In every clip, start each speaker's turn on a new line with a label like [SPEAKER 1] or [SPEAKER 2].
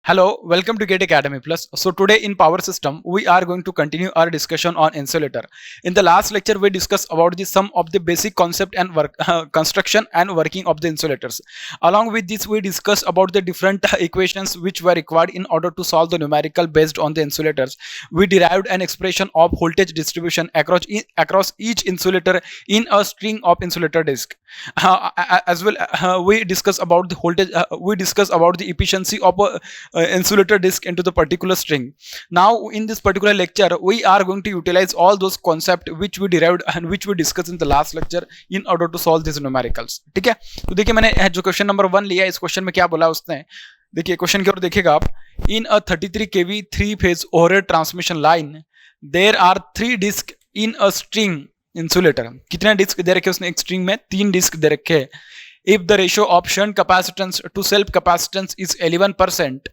[SPEAKER 1] Hello, welcome to Gate Academy Plus. So today in power system, we are going to continue our discussion on insulator. In the last lecture, we discussed about the some of the basic concept and construction and working of the insulators. Along with this, we discussed about the different equations which were required in order to solve the numerical based on the insulators. We derived an expression of voltage distribution across each insulator in a string of insulator disk. As well, we discuss about the voltage. We discuss about the efficiency of a insulator disk into the particular string. Now in this particular lecture we are going to utilize all those concepts which we derived and which we discussed in the last lecture in order to solve these numericals. ठीक है, तो देखिए मैंने जो question number 1 लिया, इस question में क्या बोला उसने, देखिए क्वेश्चन की ओर देखिएगा आप. इन अ 33 kV 3 phase overhead transmission line there are 3 discs in a string insulator. कितने डिस्क दे रखे उसने एक स्ट्रिंग में? 3 डिस्क दे रखे. If the ratio of shunt capacitance to self capacitance is 11%,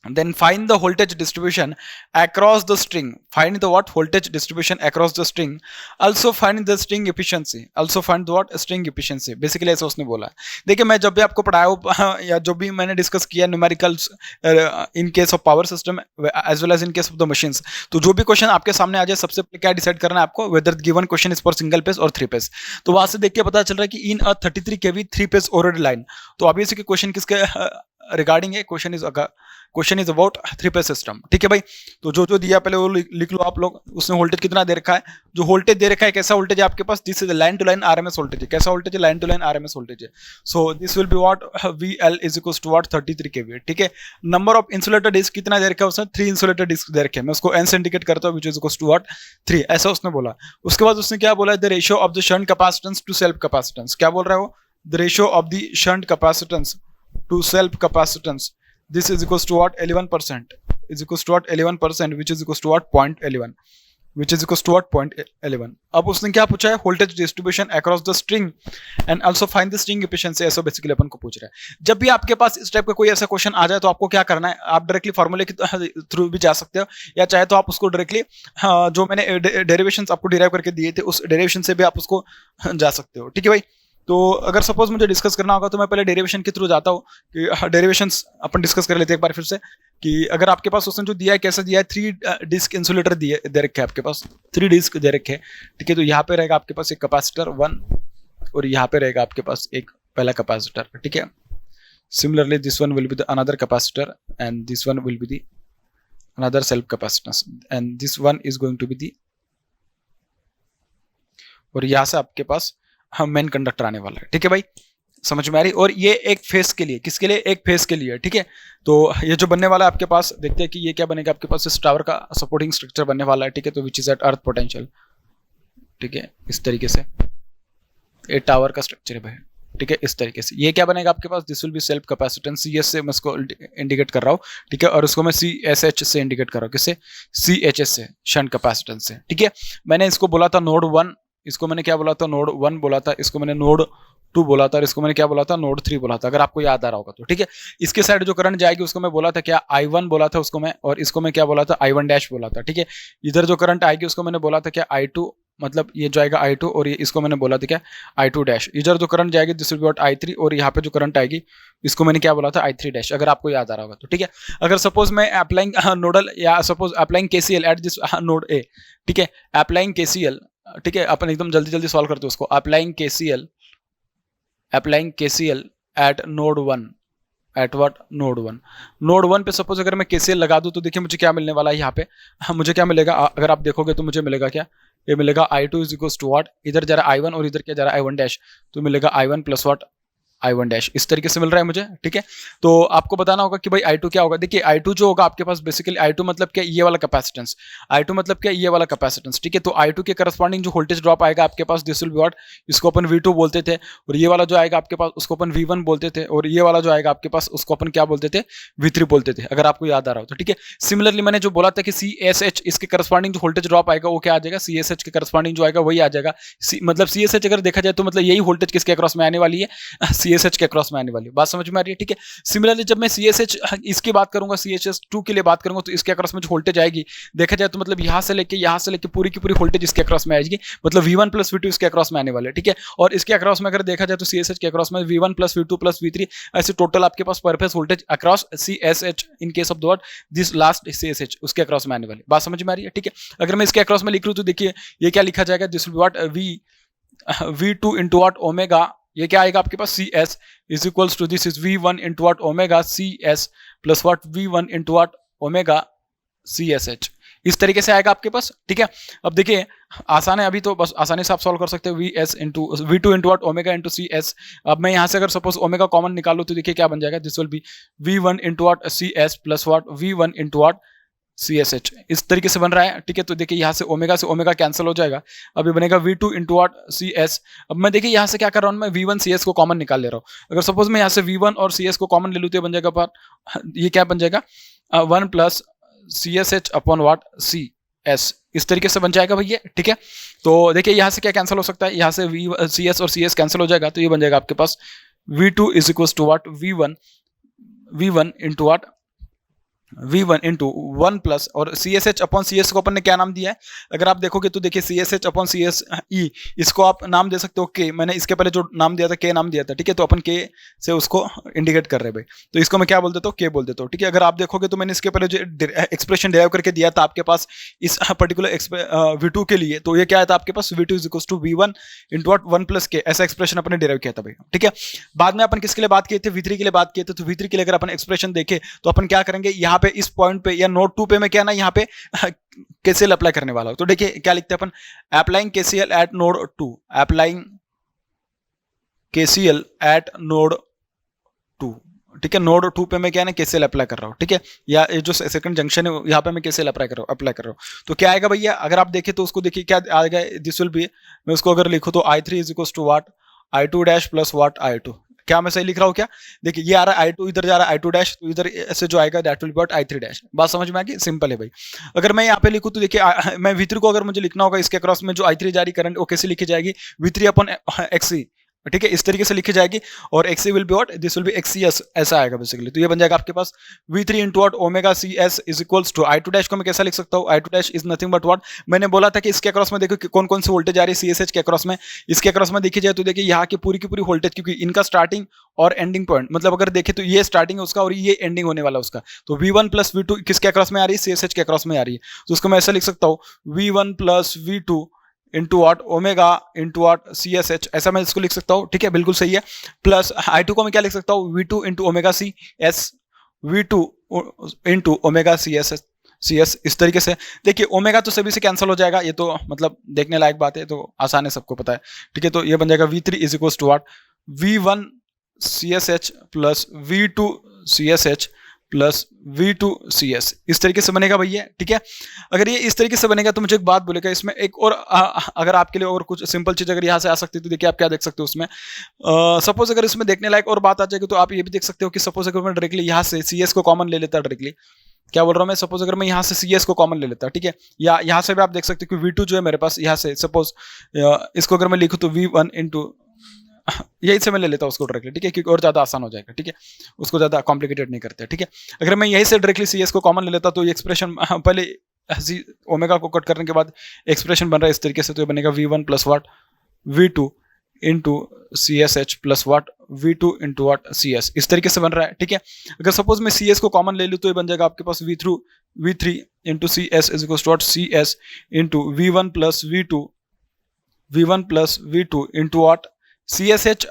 [SPEAKER 1] then find the voltage distribution across the string. Find the what? Voltage distribution across the string. Also find the string efficiency. Also find the what? String efficiency. Basically ऐसा उसने बोला. देखिए मैं जब भी आपको पढ़ाया या जो भी मैंने डिस्कस किया numericals in case of power system as well as in case of the machines, तो जो भी क्वेश्चन आपके सामने आ जाए सबसे पहले क्या डिसाइड करना है आपको, weather given question is for single page और 3 पेज. तो वहां से देख के पता चल रहा है कि इन अ 33 kV 3 phase ओवरहेड लाइन. तो ऑब्वियसली क्वेश्चन किसके रिगार्डिंग है? Question is about 3 phase system. ठीक है भाई, तो जो दिया पहले वो लिख लो आप लोग. उसने वोल्टेज कितना दे रखा है? जो वोल्टेज दे रखा है कैसा वोल्टेज है आपके पास? This is line to line RMS voltage है. कैसा वोल्टेज है? Line to line RMS voltage है. So this will be what? VL is equal to what? 33 kV. ठीक है. नंबर ऑफ इंसुलेटर डिस्क कितना दे रखा है उसने? 3 इंसुलेटर डिस्क दे रखे हैं. मैं उसको n से इंडिकेट करता हूं, which is equal to what? 3. ऐसा उसने बोला. उसके बाद उसने क्या बोला? The ratio of the shunt capacitance to self capacitance. क्या बोल रहा है वो? The ratio of the shunt capacitance to self capacitance. This is equals to what? 11%. Is equals to what? 11%, which is equals to what? 0.11. Which is equals to what? 0.11. अब उसने क्या पूछा है? Voltage distribution across the string and also find the string efficiency. ऐसा basically अपन को पूछ रहा है. जब भी आपके पास इस टाइप का कोई ऐसा क्वेश्चन आ जाए तो आपको क्या करना है? आप डायरेक्टली फॉर्मूले के थ्रू भी जा सकते हो, या चाहे तो आप उसको डायरेक्टली जो मैंने डेरिवेशंस आपको डिराइव करके दिए थे उस डेरिवेशन से भी आप उसको जा सकते हो. ठीक है भाई. तो अगर सपोज मुझे डिस्कस करना होगा तो मैं पहले डेरिवेशन के थ्रू जाता हूँ कि डेरिवेशंस अपन डिस्कस कर लेते हैं एक बार फिर से, कि अगर आपके पास उसने जो दिया है कैसा दिया है? 3 डिस्क इंसुलेटर दे रखे हैं आपके पास. 3 डिस्क दे रखे हैं. ठीक है, तो यहाँ पे रहेगा आपके पास एक कैपेसिटर 1 और यहाँ पे रहेगा आपके पास एक पहला कैपेसिटर. ठीक है. Similarly this one will be the another capacitor and this one will be the another self capacitance and this one is going to be the, और यहाँ से आपके पास हम मेन कंडक्टर आने वाला है. ठीक है भाई, समझ में आ रही? और ये एक फेस के लिए, किसके लिए? एक फेस के लिए. ठीक है, तो ये जो बनने वाला है आपके पास, देखते हैं कि ये क्या बनेगा आपके पास. इस टावर का सपोर्टिंग स्ट्रक्चर बनने वाला है. ठीक है, तो which is at earth potential. ठीक है, इस तरीके से ये टावर का स्ट्रक्चर है भाई. ठीक है, इस तरीके से ये क्या बनेगा आपके पास? This will be self capacitance. CS से मैं इसको इंडिकेट कर रहा हूँ. ठीक है, और उसको मैं CSH से इंडिकेट कर रहा हूँ. किससे? CHS से, शंट कैपेसिटेंस से. ठीक है, मैंने इसको बोला था नोड 1, इसको मैंने क्या बोला था? नोड 1 बोला था. इसको मैंने नोड 2 बोला था और इसको मैंने क्या बोला था? नोड 3 बोला था, अगर आपको याद आ रहा होगा तो. ठीक है, इसके साइड जो करंट जाएगी उसको मैं बोला था क्या? I1 बोला था उसको मैं, और इसको मैं क्या बोला था? I1 डैश बोला था. ठीक है, इधर जो करंट आएगी उसको मैंने बोला था क्या? I2, मतलब ये जाएगा I2, और ये इसको मैंने बोला था क्या? I2 dash. इधर जो करंट जाएगी this will be what? I3, और यहाँ पे जो करंट आएगी इसको मैंने क्या बोला था? I3 डैश, अगर आपको याद आ रहा होगा तो. ठीक है, अगर सपोज मैं अप्लाइंग नोडल या suppose applying KCL at this node A. ठीक है, अप्लाइंग KCL. ठीक है, अपन एकदम जल्दी जल्दी सॉल्व करते हैं उसको. Applying KCL at node 1, at what? Node 1. Node 1 पे सपोज अगर मैं KCL लगा दूं तो देखिए मुझे क्या मिलने वाला है यहाँ पे? मुझे क्या मिलेगा? अगर आप देखोगे तो मुझे मिलेगा क्या? ये मिलेगा I2 is equal to what? इधर जा रहा है I1 और इधर क्या जा रहा है? I1 dash. तो मिलेगा I1 plus what? I1 dash. इस तरीके से मिल रहा है मुझे. ठीक है, तो आपको बताना होगा कि भाई I2 क्या होगा. देखिए I2 जो होगा आपके पास बेसिकली, I2 मतलब क्या? ये वाला कैपेसिटेंस. I2 मतलब क्या? ये वाला कैपेसिटेंस. ठीक है, तो I2 के करस्पॉन्डिंग जो वोल्टेज ड्रॉप आएगा आपके पास दिस विल बी व्हाट? इसको अपन V2 बोलते थे, और ये वाला जो आएगा आपके पास उसको अपन V1 बोलते थे, और ये वाला जो आएगा आपके पास उसको अपन क्या बोलते थे? V3 बोलते थे, अगर आपको याद आ रहा हो तो. ठीक है, सिमिलरली मैंने जो बोला था कि CSH, इसके करस्पॉन्डिंग जो वोल्टेज ड्रॉप आएगा वो क्या आ जाएगा? CSH के करस्पॉन्डिंग जो आएगा वही आ जाएगा. मतलब CSH अगर देखा जाए तो मतलब यही वोल्टेज किसके अक्रॉस में आने वाली है? CSH के अक्रॉस में आने वाली, बात समझ में आ रही है, ठीक है। सिमिलरली जब मैं CSH इसकी बात करूंगा, CHS2 के लिए बात करूंगा, तो इसके अक्रॉस में जो वोल्टेज आएगी देखा जाए तो मतलब यहाँ से लेके पूरी की पूरी वोल्टेज इसके अक्रॉस में आएगी, मतलब V1 प्लस V2 इसके अक्रॉस में आने वाले, ठीक है। और इसके अक्रॉस में अगर देखा जाए तो CSH के अक्रॉस में V1 plus V2 plus V3 ऐसे टोटल आपके पास पर phase voltage across CSH in case of the word this last CSH उसके अक्रॉस में आने वाली, बात समझ में आ रही है, ठीक है। अगर मैं इसके अक्रॉस में लिख लूँ तो देखिए ये क्या लिखा जाएगा, this will be what V2 into what omega, ये क्या आएगा आपके पास CS is equals to this is V1 into what omega CS plus what V1 into what omega CSH, इस तरीके से आएगा आपके पास, ठीक है। अब देखिए आसान है, अभी तो बस आसानी से आप सॉल्व कर सकते हो V2 into what omega into CS। अब मैं यहाँ से अगर सपोज ओमेगा कॉमन निकालू तो देखिए क्या बन जाएगा, this will be V1 into what CS plus what V1 into what CSH, इस तरीके से बन रहा है, ठीक है। तो देखिए यहाँ से ओमेगा कैंसिल हो जाएगा, अब ये बनेगा V2 इंटू व्हाट CS। अब मैं देखिए यहाँ से क्या कर रहा हूँ, मैं V1 CS को कॉमन निकाल ले रहा हूँ। अगर सपोज मैं यहाँ से V1 और CS को कॉमन ले लूँ तो ये बन जाएगा पर ये क्या बन जाएगा 1 plus CSH upon what CS, इस तरीके से बन जाएगा भैया, ठीक है। तो देखिए यहाँ से क्या कैंसिल हो सकता है, यहाँ से CS और CS कैंसिल हो जाएगा, तो ये बन जाएगा आपके पास V2 is equal to what V1 into what V1 into 1 plus और CSH अपॉन CS को अपन ने क्या नाम दिया है, अगर आप देखोगे तो देखिए CSH अपॉन CSE, इसको आप नाम दे सकते हो K, मैंने इसके पहले जो नाम दिया था K नाम दिया था, ठीक है। तो अपन K से उसको इंडिकेट कर रहे हैं भाई, तो इसको मैं क्या बोल देता हूँ K बोल देता हूँ, ठीक है। अगर आप देखोगे तो मैंने इसके पहले जो एक्सप्रेशन डिराइव करके दिया था आपके पास इस पर्टिकुलर V2 के लिए, तो ये क्या आया था आपके पास V2 is equal to V1 into what 1 plus K, ऐसा एक्सप्रेशन अपने डिराइव किया था भाई, ठीक है। बाद में अपन किसके लिए बात किए थे, V3 के लिए बात किए थे, तो V3 के लिए अगर अपन एक्सप्रेशन देखें तो अपन क्या करेंगे, यहाँ पे इस पॉइंट पे या नोड 2 पे मैं क्या ना यहाँ पे KCL अप्लाई करने वाला हूं। तो देखिए क्या लिखते हैं अपन, applying KCL at node 2, applying KCL at node 2, ठीक है। नोड 2 पे मैं क्या ना KCL अप्लाई कर रहा हूँ, ठीक है। या ये जो सेकंड जंक्शन है यहाँ पे मैं KCL अप्लाई कर रहा हूँ, तो क्या आएगा भैया, अगर आप देखें तो उसको देखिए क्या आएगा, दिस विल बी, मैं उसको अगर लिखूँ तो I3 is equal to what I2 dash plus what I2, क्या मैं सही लिख रहा हूँ क्या, देखिए ये आ रहा है I2, इधर जा रहा है I2 डैश, तो इधर ऐसे जो आएगा that will be what I3 dash, बात समझ में आ गई, सिंपल है भाई। अगर मैं यहाँ पे लिखूँ तो देखिए मैं V3 को अगर मुझे लिखना होगा इसके अक्रॉस में जो I3 जारी करंट वो कैसे लिखी जाएगी, V3 अपॉन XC, ठीक है, इस तरीके से लिखी जाएगी, और XC will be what, this will be XCS, ऐसा आएगा बेसिकली। तो ये बन जाएगा आपके पास V3 into what omega CS is equals to I2 dash को मैं कैसा लिख सकता हूँ, I2 डैश इज नथिंग बट व्हाट, मैंने बोला था कि इसके अक्रॉस में देखो कि कौन कौन सी वोल्टेज आ रही है CSH के अक्रॉस में, इसके अक्रॉस में देखी जाए तो देखिए यहाँ की पूरी वोल्टेज, क्योंकि इनका स्टार्टिंग और एंडिंग पॉइंट, मतलब अगर देखें तो ये स्टार्टिंग है उसका और ये एंडिंग होने वाला उसका, तो V1 प्लस V2 किसके अक्रॉस में आ रही है, CSH के अक्रॉस में आ रही है, तो उसको मैं ऐसा लिख सकता हूँ V1 plus V2 into watt omega into what CSH, ऐसा मैं इसको लिख सकता हूँ, ठीक है, बिल्कुल सही है। प्लस I2 को मैं क्या लिख सकता हूँ, V2 into omega CS, V2 into omega CS, इस तरीके से। देखिए ओमेगा तो सभी से कैंसिल हो जाएगा, ये तो मतलब देखने लायक बात है, तो आसान है, सबको पता है, ठीक है। तो ये बन जाएगा V3 is equal to what V1 CSH plus V2 CSH plus V2 CS, इस तरीके से बनेगा भैया, ठीक है। अगर ये इस तरीके से बनेगा तो मुझे एक बात बोलेगा इसमें एक और अगर आपके लिए और कुछ सिंपल चीज अगर यहाँ से आ सकती है तो देखिए आप क्या देख सकते हो उसमें, सपोज अगर इसमें देखने लायक और बात आ जाएगी तो आप ये भी देख सकते हो कि सपोज अगर मैं डायरेक्टली यहाँ से CS को कॉमन ले लेता डायरेक्टली, क्या बोल रहा हूँ मैं, सपोज अगर मैं यहाँ से CS को कॉमन ले लेता, ठीक है, या यहाँ से भी आप देख सकते हो कि V2 जो है मेरे पास यहाँ से सपोज इसको अगर मैं लिखूँ तो V1 इंटू यही से मैं ले लेता हूँ उसको डायरेक्टली, ठीक है, क्योंकि और ज्यादा आसान हो जाएगा, ठीक है, उसको ज्यादा कॉम्प्लिकेटेड नहीं करते, ठीक है। अगर मैं यही से डायरेक्टली CS को कॉमन ले लेता तो ये एक्सप्रेशन पहले ओमेगा को कट करने के बाद एक्सप्रेशन बन रहा है इस तरीके से, तो ये बनेगा V1 plus what V2 into CSH plus what V2 into what CS, इस तरीके से बन रहा है, ठीक है। अगर सपोज मैं CS को कॉमन ले लूँ तो ये बन जाएगा आपके पास V3 into CS is equal to what CS into V1 plus V2 into what CSH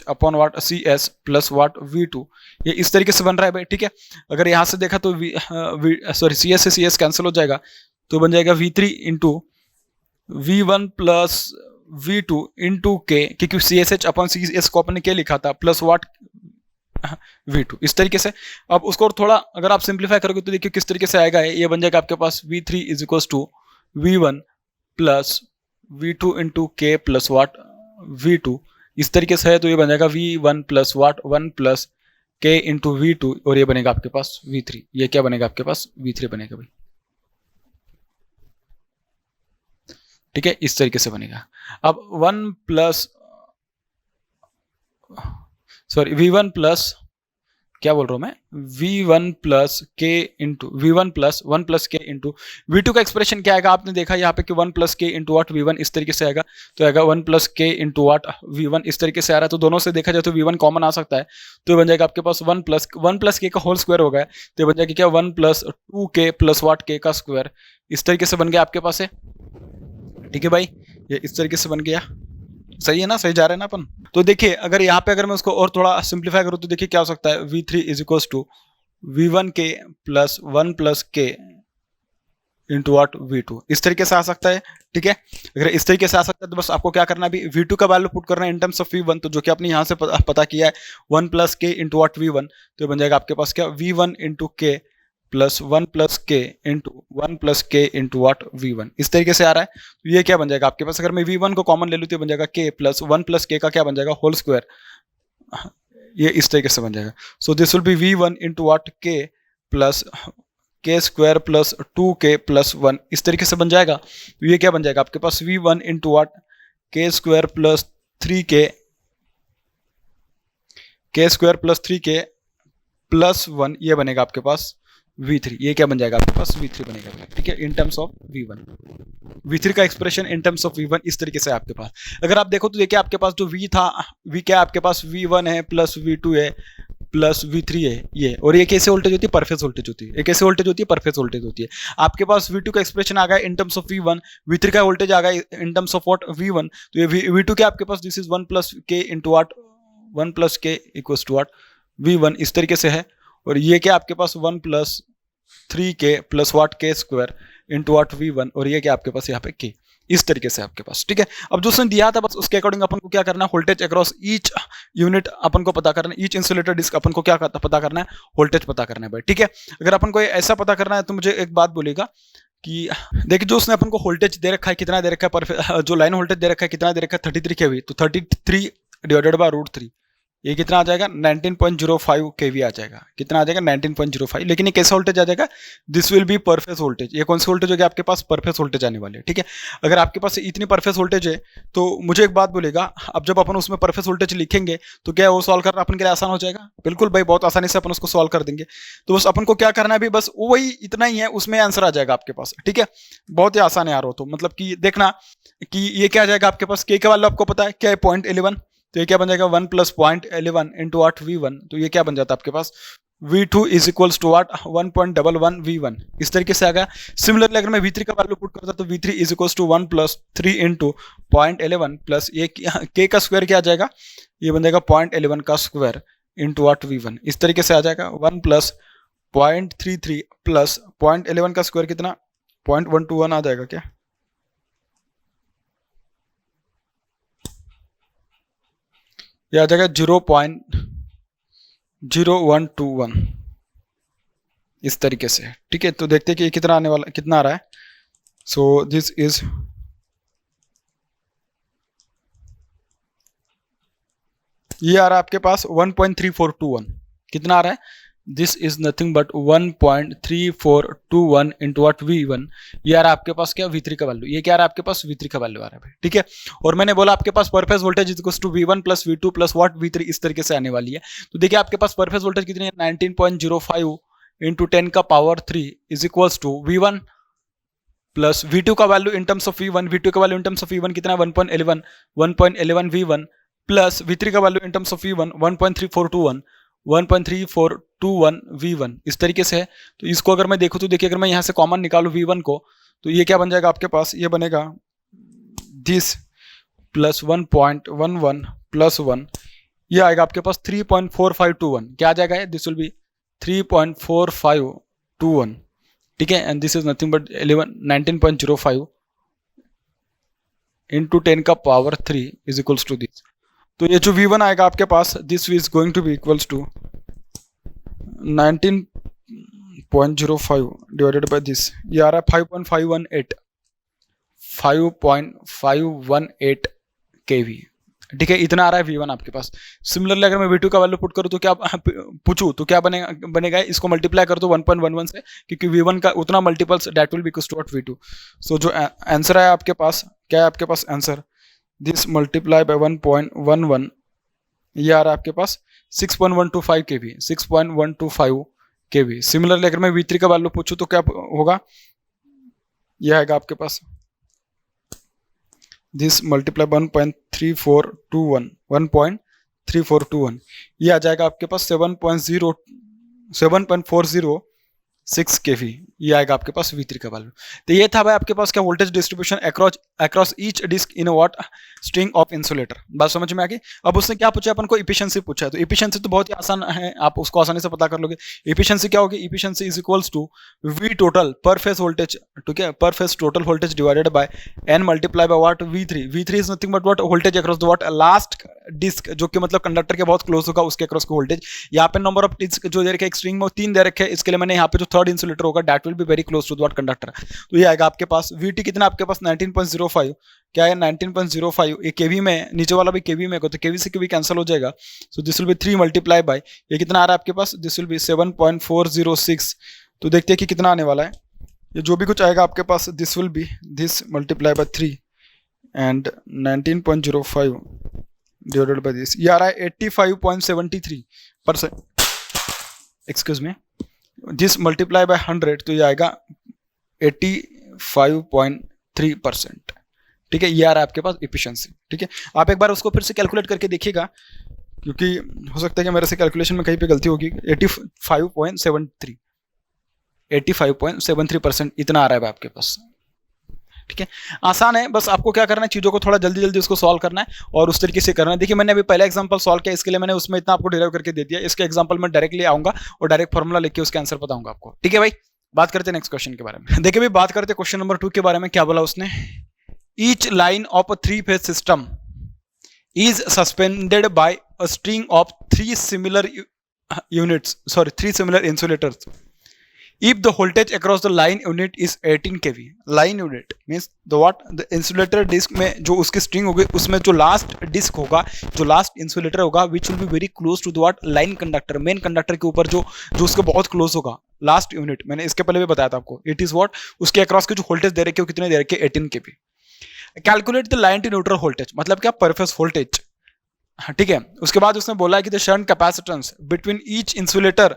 [SPEAKER 1] upon what CS plus what V2, ये इस तरीके से बन रहा है भाई, ठीक है। अगर यहाँ से देखा तो CS से CS कैंसिल हो जाएगा, तो बन जाएगा V3 into V1 plus V2 into K, क्योंकि CSH अपॉन CS को अपने K लिखा था, प्लस वाट V2, इस तरीके से। अब उसको थोड़ा अगर आप सिंप्लीफाई करोगे तो देखिए किस तरीके से आएगा, ये बन जाएगा आपके पास V3 is equal to V1 plus V2 into K plus what V2, इस तरीके से है, तो ये बन जाएगा V1 प्लस वाट 1 प्लस K इंटू V2, और ये बनेगा आपके पास V3, ये क्या बनेगा आपके पास V3 बनेगा भाई, ठीक है, इस तरीके से बनेगा। अब 1 प्लस सॉरी V1 प्लस, क्या बोल रहा हूँ मैं, V1 plus K into V1 plus 1 plus K into V2 का एक्सप्रेशन क्या आएगा, आपने देखा यहाँ पे कि 1 plus K into what V1 इस तरीके से आएगा, तो आएगा 1 plus K into what V1 इस तरीके से आ रहा है। तो दोनों से देखा जाए तो V1 कॉमन आ सकता है, तो बन जाएगा आपके पास 1 प्लस के का होल स्क्वायर हो गया, तो बन जाएगा क्या 1 प्लस 2k प्लस वाट के का स्क्वायर, इस तरीके से बन गया आपके पास है। ठीक है भाई, ये इस तरीके से बन गया, सही है ना, सही जा रहे हैं ना अपन। तो देखिए अगर यहाँ पे अगर मैं उसको और थोड़ा सिंप्लीफाई करूँ तो देखिए क्या हो सकता है, V3 is equal to V1k plus 1 plus K into what V2 इस तरीके से आ सकता है। ठीक है, अगर इस तरीके से आ सकता है तो बस आपको क्या करना है, अभी V2 का वैल्यू पुट करना है इन टर्म्स ऑफ V1, तो जो कि आपने यहाँ से पता किया है 1 plus K into what V1, तो बन जाएगा आपके पास क्या V1 इंटू के plus 1 plus K into 1 plus K into what V1 इस तरीके से आ रहा है। तो ये क्या बन जाएगा आपके पास, अगर मैं V1 को कॉमन ले लूँ तो बन जाएगा k प्लस 1 प्लस के का क्या बन जाएगा होल स्क्वायर, ये इस तरीके से बन जाएगा। So this will be V1 into what k plus K square plus 2k plus 1 इस तरीके से बन जाएगा। तो ये क्या बन जाएगा आपके पास V1 इंटू वाट के square plus 3k plus 3k plus 1 ये बनेगा आपके पास V3, ये क्या बन जाएगा आपके पास V3 बनेगा। ठीक है, इन टर्म्स ऑफ V3 का expression in terms of V1 इस तरीके से आपके पास। अगर आप देखो तो देखिए आपके पास जो V था, V क्या आपके पास V1 है प्लस V2 है प्लस V3 है ये, और ये कैसे वोल्टेज होती है, परफेस वोल्टेज होती है। ये कैसे वोल्टेज होती है, परफेस वोल्टेज होती है। आपके पास V2 का एक्सप्रेशन आ गया in terms of V1, V3 का वोल्टेज आ गया in terms of what V1, तो ये V2 क्या आपके पास this is 1 plus K into watt 1 plus के इक्वल्स टू वाट V1 इस तरीके से है, और ये क्या आपके पास 1 प्लस 3k प्लस वाट के स्क्वायर इंटू वाट V1, और ये क्या आपके पास यहाँ पे k इस तरीके से आपके पास। ठीक है, अब जो उसने दिया था बस उसके अकॉर्डिंग अपन को क्या करना है, वोल्टेज अक्रॉस ईच यूनिट अपन को पता करना है, ईच इंसुलेटर डिस्क अपन को क्या पता करना है, वोल्टेज पता करना है भाई। ठीक है, अगर अपन को ऐसा पता करना है तो मुझे एक बात बोलेगा कि देखिए जो उसने अपन को वोल्टेज दे रखा है, कितना दे रखा है, पर जो लाइन वोल्टेज दे रखा है कितना दे रखा है 33 kV, तो 33 डिवाइडेड बाय √3 ये कितना आ जाएगा 19.05 kV आ जाएगा। कितना आ जाएगा 19.05, लेकिन ये कैसा वोल्टेज आ जाएगा, दिस विल बी परफेस वोल्टेज। ये कौन सी वोल्टेज होगी आपके पास, परफेस वोल्टेज आने वाली है। ठीक है, अगर आपके पास इतनी परफेस वोल्टेज है तो मुझे एक बात बोलेगा, अब जब अपन उसमें परफेस वोल्टेज लिखेंगे तो क्या वो सॉल्व करना अपन के लिए आसान हो जाएगा, बिल्कुल भाई, बहुत आसानी से अपन उसको सॉल्व कर देंगे। तो बस अपन को क्या करना है अभी, बस वही इतना ही है, उसमें आंसर आ जाएगा आपके पास। ठीक है, बहुत ही आसान है यार वो तो, मतलब कि देखना कि ये क्या आ जाएगा आपके पास, के का वैल्यू आपको पता है क्या है 0.11, तो ये क्या बन जाएगा 1 प्लस 0.11 इंटू वाट V1, तो ये क्या बन जाता है आपके पास V2 is equals to what 1.11 V1 इस तरीके से आ गया। सिमिलरली अगर मैं V3 का वैल्यू पुट करता तो V3 is equals to 1 plus 3 into 0.11 plus ये k का स्क्वायर क्या आ जाएगा, ये बन जाएगा 0.11 का स्क्वायर इंटू वाट V1 इस तरीके से आ जाएगा। 1 प्लस 0.33 प्लस 0.11 का स्क्वायर कितना 0.121 आ जाएगा क्या, ये आ जाएगा 0.0121 इस तरीके से। ठीक है, तो देखते हैं कि ये कितना आने वाला, कितना आ रहा है। सो दिस इज ये आ रहा है आपके पास 1.3421, कितना आ रहा है, this is nothing but 1.3421 into what V1, ये आ रहा है आपके पास क्या V3 का वैल्यू, ये क्या आ रहा है आपके पास V3 का वैल्यू आ रहा है भाई। ठीक है, और मैंने बोला आपके पास per phase voltage is equal to V1 plus V2 plus what V3 इस तरीके से आने वाली है। तो देखिए आपके पास परफेस वोल्टेज कितनी है 19.05 इंटू 10 का power 3 is equals to V1 plus V2 का value in terms of V1, V2 का value in terms of V1 कितना है 1.11 V1 प्लस V3 का value in terms of V1 1.3421 V1 इस तरीके से है। तो इसको अगर मैं देखूँ तो देखिए अगर मैं यहाँ से कॉमन निकालूँ V1 को तो ये क्या बन जाएगा आपके पास, ये बनेगा दिस प्लस 1.11 प्लस 1, ये आएगा आपके पास 3.4521, क्या आ जाएगा ये, दिस विल बी 3.4521। ठीक है, and this is nothing but 19.05 into 10 का power 3 is equals to this. तो ये जो V1 आएगा आपके पास this is going to be equals to 19.05 divided by this, ये आ रहा है 5.518 kV। ठीक है, इतना आ रहा है V1 आपके पास। सिमिलरली अगर मैं V2 का वैल्यू पुट करूँ तो क्या पूछूँ तो क्या बनेगा इसको मल्टीप्लाई कर दो 1.11 से, क्योंकि V1 का उतना multiples that will be equals to what V2। So जो आंसर है आपके पास, क्या है आपके पास आंसर, दिस मल्टीप्लाई बाय 1.11 ये आ रहा है आपके पास 6.125 kV, 6.125 kV। सिमिलरली अगर मैं V3 का वैल्यू पूछूं तो क्या होगा, यह आएगा आपके पास दिस मल्टीप्लाई 1.3421, 1.3421, ये आ जाएगा आपके पास 7.406 kV, ये आएगा आपके पास V3 का वैल्यू। तो ये था भाई आपके पास क्या voltage distribution across each disc in what string of insulator. बात समझ में आ गई। अब उसने क्या पूछा अपन को, इफिशिएंसी पूछा है। तो इफिशिएंसी तो बहुत ही आसान है, आप उसको आसानी से पता कर लोगे। इफिशिएंसी क्या होगी, efficiency is equals to V total per phase voltage, ठीक है, per phase total voltage divided by N multiply by what V3। V3 is nothing but what voltage across the what last disc, जो कि मतलब conductor के बहुत close होगा उसके across का वोल्टेज। यहाँ पे नंबर ऑफ डिस्क जो दे रखे एक स्ट्रिंग में 3 दे रखे हैं, इसके लिए मैंने यहाँ पे जो थर्ड इंसुलेटर होगा that will be very close to what conductor. तो ये आएगा आपके पास VT कितना, आपके पास 19.05, क्या है 19.05, ये केवी में, नीचे वाला भी केवी में, तो केवी से केवी कैंसिल हो जाएगा। So this will B 3 multiply by, ये कितना आ रहा है आपके पास, दिस विल बी 7.406। तो देखते हैं कि कितना आने वाला है। ये जो भी कुछ आएगा आपके पास, this will be this multiply by 3 and 19.05 divided by this, ये आ रहा है 85.73%, excuse me, this multiply by 100, तो ये आएगा 85.3%। ठीक है, ये आ रहा है आपके पास इफिशिएंसी। ठीक है, आप एक बार उसको फिर से कैलकुलेट करके देखिएगा, क्योंकि हो सकता है कि मेरे से कैलकुलेशन में कहीं पे गलती होगी। 85.73% इतना आ रहा है आपके पास। ठीक है, आसान है, बस आपको क्या करना है, चीज़ों को थोड़ा जल्दी जल्दी उसको सॉल्व करना है और उस तरीके से करना है। देखिए मैंने अभी पहला एग्जांपल सॉल्व किया, इसके लिए मैंने उसमें इतना आपको डिराइव करके दे दिया। इसके एग्जांपल में डायरेक्टली आऊंगा और डायरेक्ट फॉर्मूला लेके उसके आंसर बताऊंगा आपको। ठीक है भाई, बात करते हैं नेक्स्ट क्वेश्चन के बारे में। देखिए भाई, बात करते हैं क्वेश्चन नंबर 2 के बारे में। क्या बोला उसने, each line of a 3 phase system is suspended by a string of 3 similar insulators if the voltage across the line unit is 18 kV। line unit means the insulator disc में जो उसकी string होगी उसमें जो last disc होगा, जो last insulator होगा, which will be very close to the line conductor, main conductor के ऊपर जो उसके बहुत close होगा last unit। मैंने इसके पहले भी बताया था आपको, it is उसके across के जो voltage दे रखे हो कितने दे रखे, 18 kV। Calculate the line to neutral voltage, मतलब क्या, पर फेज वोल्टेज। ठीक है, उसके बाद उसने बोला है कि the shunt capacitance between each insulator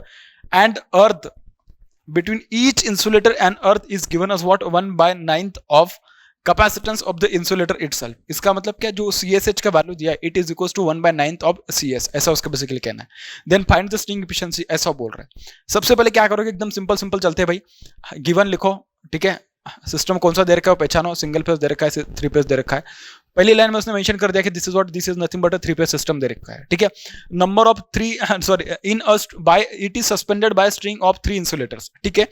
[SPEAKER 1] and earth, between each insulator and earth is given as what 1/9 of capacitance of the insulator itself. इसका मतलब क्या, जो CSH का वैल्यू दिया है it is equal to 1/9 of CS, ऐसा उसका basically कहना है। Then find the string efficiency, ऐसा बोल रहे हैं। सबसे पहले क्या करोगे, एकदम सिंपल चलते हैं भाई, गिवन लिखो। ठीक है, सिस्टम कौन सा दे रखा है पहचानो, सिंगल फेज दे रखा है, 3 फेज दे रखा है। पहली लाइन में उसने मेंशन कर दिया कि this is nothing but a 3 phase system दे रखा है। ठीक है, number of 3 sorry in by it is suspended by string of 3 insulators. ठीक है,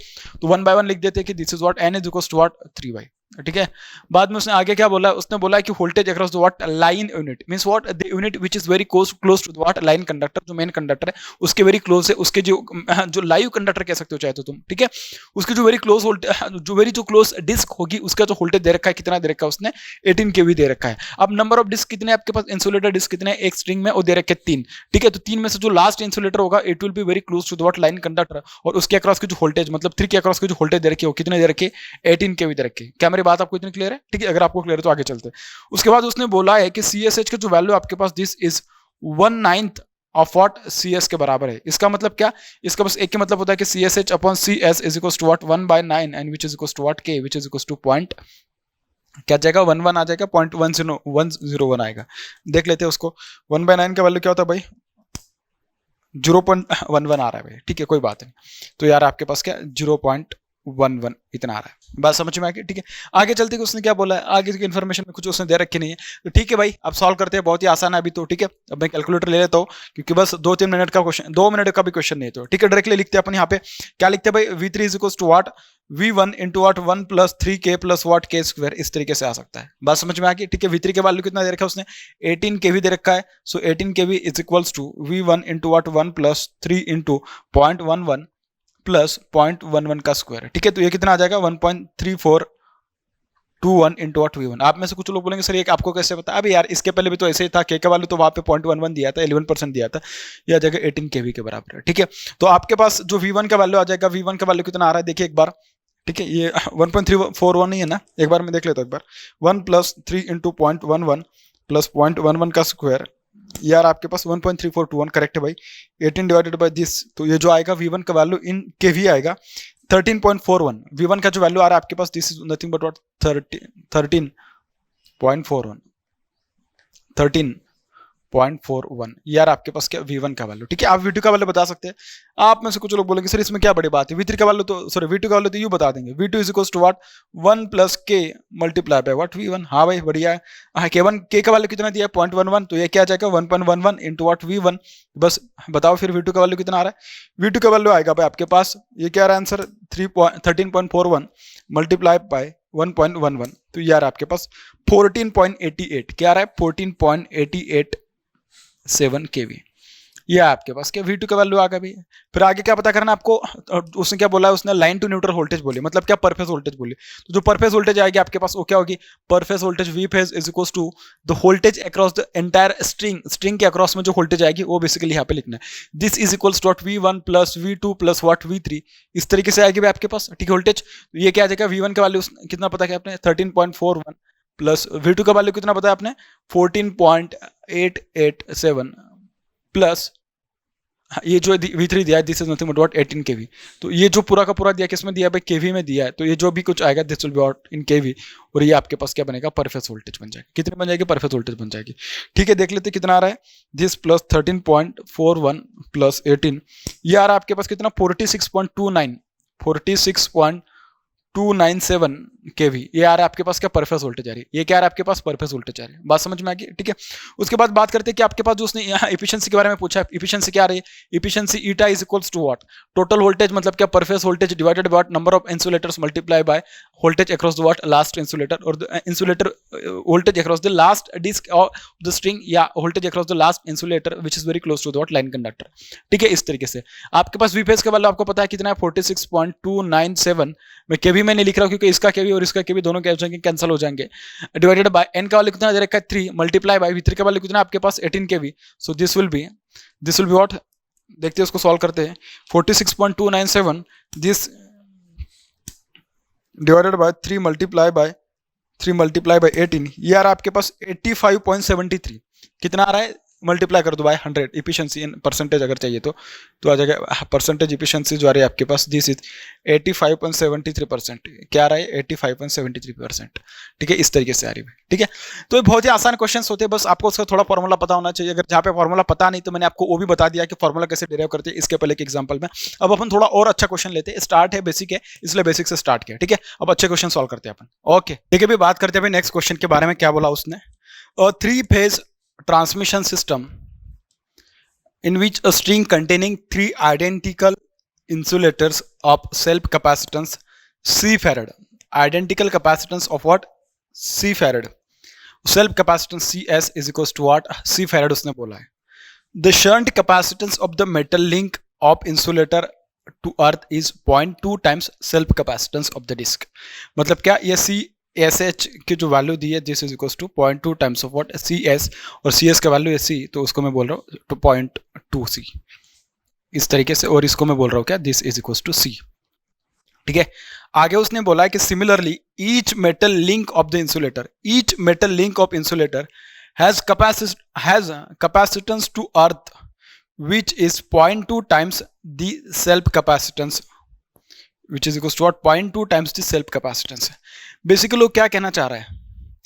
[SPEAKER 1] तो 1 by 1 लिख देते हैं कि this is what N is equal to what 3 by। ठीक है, बाद में उसने आगे क्या बोला, उसने बोला कि voltage across the what line unit means what the unit which is very close to the what line conductor, जो मेन कंडक्टर है उसके वेरी क्लोज है, उसके जो लाइव कंडक्टर कह सकते हो चाहे तो तुम। ठीक है, उसकी जो वेरी क्लोज जो क्लोज डिस्क होगी उसका जो वोल्टेज दे रखा है, कितना दे रखा है उसने, 18 kV दे रखा है। अब नंबर ऑफ डिस्क कितने आपके पास, इंसुलेटर डिस्क कितने, एक स्ट्रिंग में वो दे रखे 3। ठीक है, तो 3 में से जो लास्ट इंसुलेटर होगा it will be very close to the what line conductor, और उसके अक्रॉस की जो वोल्टेज, मतलब 3 के अक्रॉस की जो वोल्टेज दे रखी है वो कितने दे रखे, 18 kV दे रखे। क्या मेरी बात आपको इतनी क्लियर है? ठीक है, अगर आपको क्लियर है तो आगे चलते हैं। उसके बाद उसने बोला है कि CSH का जो वैल्यू आपके पास this is 1/9 of what CS के बराबर है। इसका मतलब क्या, इसका बस एक ही मतलब होता है कि CSH upon CS is equal to what 1/9 and which is equal to what K which is equal to point, क्या जाएगा 11 आ जाएगा, 0.101 आएगा। देख लेते हैं उसको। 1/9 का वैल्यू क्या होता है भाई, 0.11 आ रहा है भाई। ठीक है, कोई बात नहीं। तो यार आपके पास क्या 0.11 इतना आ रहा है, बात समझ में आ गई। ठीक है, आगे चलते कि उसने क्या बोला है, आगे की इन्फॉर्मेशन में कुछ उसने दे रखी नहीं है। तो ठीक है भाई, अब सॉल्व करते हैं, बहुत ही आसान है अभी तो। ठीक है, अब मैं कैलकुलेटर ले लेता हूँ क्योंकि बस 2-3 मिनट का क्वेश्चन, 2 मिनट का भी क्वेश्चन नहीं तो। ठीक है, डायरेक्टली लिखते हैं अपन यहाँ पे, क्या लिखते हैं भाई, V3 is equal to what V1 into what 1 plus 3K plus what K square, इस तरीके से आ सकता है। बात समझ में आ गई। ठीक है, V3 के वैल्यू कितना दे रखा है उसने, 18 kV दे रखा है। So 18 kV is equals to V1 into what 1 plus 3 into 0.11 plus 0.11 का स्क्वायर। ठीक है, तो ये कितना आ जाएगा 1.3421 इंटू व्हाट V1। आप में से कुछ लोग बोलेंगे सर ये आपको कैसे पता, अभी यार इसके पहले भी तो ऐसे ही था, K का वैल्यू तो वहाँ पे 0.11 दिया था, 11% दिया था, ये आ जाएगा 18 kV के बराबर है। ठीक है, तो आपके पास जो V1 का वैल्यू आ जाएगा, V1 का वैल्यू कितना आ रहा है देखिए एक बार। ठीक है, ये 1.341 नहीं है ना, एक बार मैं देख लेता हूँ एक बार। 1 प्लस 3 इंटू 0.11 प्लस 0.11 का स्क्वायर यार आपके पास 1.3421 करेक्ट है भाई। 18 डिवाइडेड बाय दिस, तो ये जो आएगा V1 का वैल्यू इन केवी आएगा 13.41। V1 का जो वैल्यू आ रहा है आपके पास, this is nothing but what 13.41 13.41 यार आपके पास क्या V1 का वैल्यू। ठीक है, आप V2 का वैल्यू बता सकते हैं। आप में से कुछ लोग बोलेंगे सर इसमें क्या बड़ी बात है, V3 का वैल्यू तो सॉरी V2 का वैल्यू तो यू बता देंगे। V2 is equal to what 1 plus k multiply by what V1। हाँ भाई बढ़िया है। हाँ k का वैल्यू कितना दिया है 0.11, तो ये क्या आ जाएगा 1.11 इंटू व्हाट V1। बस बताओ फिर V2 का वैल्यू कितना आ रहा है। V2 का वैल्यू आएगा भाई आपके पास, ये क्या आ रहा है आंसर 13.41 मल्टीप्लाई बाय 1.11, तो यार आपके पास 14.88 क्या आ रहा है 14.88 kV। ये आपके पास क्या V2 का वैल्यू आ गया भी। फिर आगे क्या पता करना आपको, उसने क्या बोला है, उसने लाइन टू न्यूट्रल वोल्टेज बोली, मतलब क्या पर फेज वोल्टेज बोली। तो जो पर फेज वोल्टेज आएगी आपके पास वो क्या होगी, per phase voltage V phase is equal to the voltage across the entire string के अक्रॉस में जो वोल्टेज आएगी वो बेसिकली यहाँ पे लिखना है। This is equals to V1 plus V2 plus what V3, इस तरीके से आएगी भाई आपके पास। ठीक है वोल्टेज, ये क्या आ जाएगा V1 का वैल्यू कितना पता है आपने 13.41 प्लस V2 का वैल्यू कितना पता है आपने 14.887 प्लस ये जो V3 दिया है this is nothing but what 18 kV। तो ये जो पूरा का पूरा दिया किसमें दिया है भाई केवी में दिया है, तो ये जो भी कुछ आएगा this will be what in kV, और ये आपके पास क्या बनेगा पर फेज वोल्टेज बन जाएगी। कितनी बन जाएगी पर फेज वोल्टेज बन जाएगी। ठीक है देख लेते कितना आ रहा है, दिस प्लस 13.41 प्लस 18, ये आ रहा है आपके पास कितना 46.27 kV। ये आ रहा है आपके पास क्या पर फेज वोल्टेज आ रही है, ये क्या आ रहा है आपके पास पर फेज वोल्टेज आ रही है। बात समझ में आ गई। ठीक है, उसके बाद बात करते हैं कि आपके पास जो उसने यहाँ एफिशिएंसी के बारे में पूछा है, एफिशिएंसी क्या आ रही है, efficiency eta is equals to what total voltage, मतलब क्या per phase voltage divided by number of insulators multiply by voltage across the what last insulator, और the insulator voltage across the last disc of the string, या voltage across the last insulator which is very close to the what line conductor. ठीक है, इस तरीके से आपके पास V phase का वैल्यू आपको पता है कितना है 46.297। मैं केवी में नहीं लिख रहा हूं क्योंकि इसका केवी और इसका केवी दोनों क्या हो जाएंगे कैंसिल हो जाएंगे। डिवाइडेड बाय एन का वैल्यू कितना दे रखा है 3 मल्टीप्लाई बाय V3 का वैल्यू कितना आपके पास 18 kV। So this will be what, देखते हैं उसको सॉल्व करते हैं 46.297 this divided by 3 multiply by 18, ये आ रहा है आपके पास 85.73। कितना आ रहा है मल्टीप्लाई कर दो बाय 100, इफिशिएंसी इन परसेंटेज अगर चाहिए तो आ जाएगा परसेंटेज इफिशिएंसी जो आ रही है आपके पास दिस इज 85.73%। क्या आ रहा है 85.73%। ठीक है, इस तरीके से आ रही है। ठीक है, तो ये बहुत ही आसान क्वेश्चंस होते हैं, बस आपको उसका थोड़ा फॉर्मूला पता होना चाहिए। अगर जहाँ पे फॉर्मूला पता नहीं तो मैंने आपको वो भी बता दिया कि फॉर्मूला कैसे डिराइव करते हैं इसके पहले के एग्जाम्पल में। अब अपन थोड़ा और अच्छा क्वेश्चन लेते हैं, स्टार्ट है बेसिक है इसलिए बेसिक से स्टार्ट किया। ठीक है, अब अच्छे क्वेश्चन सॉल्व करते हैं अपन। ओके ठीक है, बात करते हैं नेक्स्ट क्वेश्चन के बारे में। क्या बोला उसने, 3 phase transmission system in which a string containing 3 identical insulators of self capacitance C farad, identical capacitance of what C farad, self capacitance CS is equals to what C farad उसने बोला है। The shunt capacitance of the metal link of insulator to earth is 0.2 times self capacitance of the disk। मतलब क्या ये C SH की जो value दी है this is equals to 0.2 times of what CS, और CS का वैल्यू है C, तो उसको मैं बोल रहा हूँ 0.2C इस तरीके से, और इसको मैं बोल रहा हूँ क्या this is equals to C। ठीक है, आगे उसने बोला है कि similarly each metal link of the insulator, each metal link of insulator has capacitance to earth which is 0.2 times the self capacitance which is equals to what 0.2 times the self capacitance। Basically लोग क्या कहना चाह रहा है,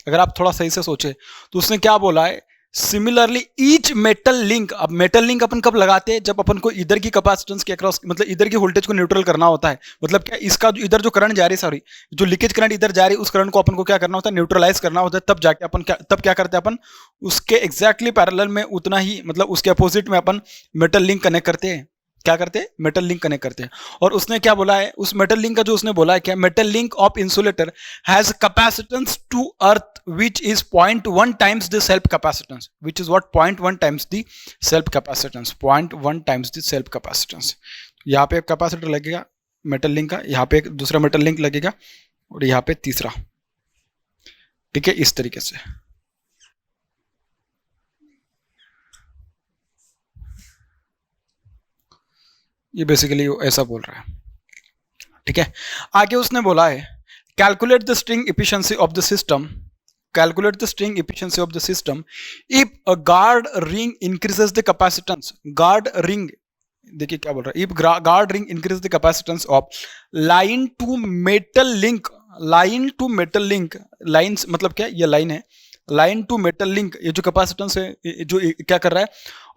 [SPEAKER 1] अगर आप थोड़ा सही से सोचे तो उसने क्या बोला है सिमिलरली ईच मेटल लिंक। अब मेटल लिंक अपन कब लगाते हैं, जब अपन को इधर की कैपेसिटेंस के अक्रॉस मतलब इधर की वोल्टेज को न्यूट्रल करना होता है। मतलब क्या इसका जो इधर जो करंट जा रही है, सॉरी जो लीकेज करंट इधर जा रही है, उस करंट को अपन को क्या करना होता है न्यूट्रलाइज करना होता है। तब जाके अपन तब क्या करते हैं अपन उसके एग्जैक्टली पैरेलल में उतना ही मतलब उसके अपोजिट में अपन मेटल लिंक कनेक्ट करते हैं। क्या करते हैं मेटल लिंक कनेक्ट करते हैं। और उसने क्या बोला है उस मेटल लिंक का जो उसने बोला है क्या metal link of insulator has capacitance to earth which is 0.1 times the self capacitance, which is what 0.1 times the self capacitance, 0.1 times the self capacitance। यहाँ पे एक कैपेसिटर लगेगा मेटल लिंक का, यहाँ पे एक दूसरा मेटल लिंक लगेगा और यहाँ पे तीसरा। ठीक है, इस तरीके से। ये बेसिकली ऐसा बोल रहा है। ठीक है, आगे उसने बोला है calculate the string efficiency of the system calculate the string efficiency of the system if a guard ring increases the capacitance. guard ring देखिए क्या बोल रहा है, if guard ring increases the capacitance of line to metal link. line to metal link, lines मतलब क्या, ये line है, line to metal link, ये जो कैपेसिटेंस है जो क्या कर रहा है,